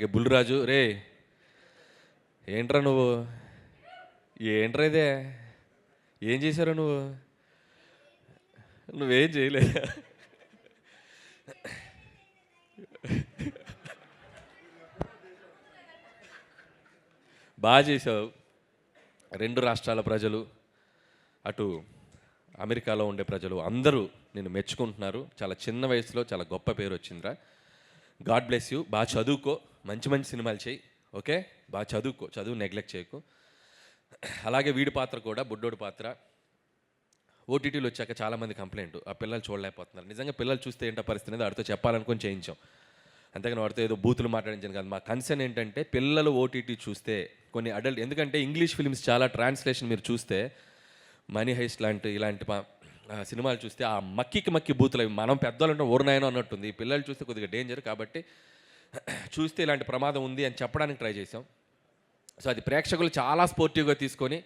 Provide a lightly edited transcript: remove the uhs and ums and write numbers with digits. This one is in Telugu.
ఇక బుల్లిరాజు రే ఏంట్రా నువ్వు ఏంట్రా ఇదే ఏం చేశారు నువ్వేం చేయలే బాగా చేసావు. రెండు రాష్ట్రాల ప్రజలు, అటు అమెరికాలో ఉండే ప్రజలు అందరూ నిన్ను మెచ్చుకుంటున్నారు. చాలా చిన్న వయసులో చాలా గొప్ప పేరు వచ్చిందిరా. God bless you. బాగా చదువుకో, మంచి మంచి సినిమాలు చేయి. ఓకే, బాగా చదువుకో, చదువు నెగ్లెక్ట్ చేయకు. అలాగే వీడి పాత్ర కూడా, బుడ్డోడి పాత్ర ఓటీటీలో వచ్చాక చాలామంది కంప్లైంట్, ఆ పిల్లలు చూడలేకపోతున్నారు. నిజంగా పిల్లలు చూస్తే ఏంటో పరిస్థితి అనేది వాడితో చెప్పాలనుకొని చేయించాం. అంతేగాని వాడితో ఏదో బూతులు మాట్లాడించాను కాదు. మా కన్సర్న్ ఏంటంటే పిల్లలు ఓటీటీ చూస్తే కొన్ని అడల్ట్, ఎందుకంటే ఇంగ్లీష్ ఫిల్మ్స్ చాలా ట్రాన్స్లేషన్ మీరు చూస్తే మనీ హైస్ట్ ఇలాంటి సినిమాలు చూస్తే ఆ మక్కి బూతులు అవి మనం పెద్దవాళ్ళు అంటే ఊరినాయనో అన్నట్టుంది. ఈ పిల్లలు చూస్తే కొద్దిగా డేంజర్. కాబట్టి చూస్తే ఇలాంటి ప్రమాదం ఉంది అని చెప్పడానికి ట్రై చేసాం. సో అది ప్రేక్షకులు చాలా స్పోర్టివ్గా తీసుకొని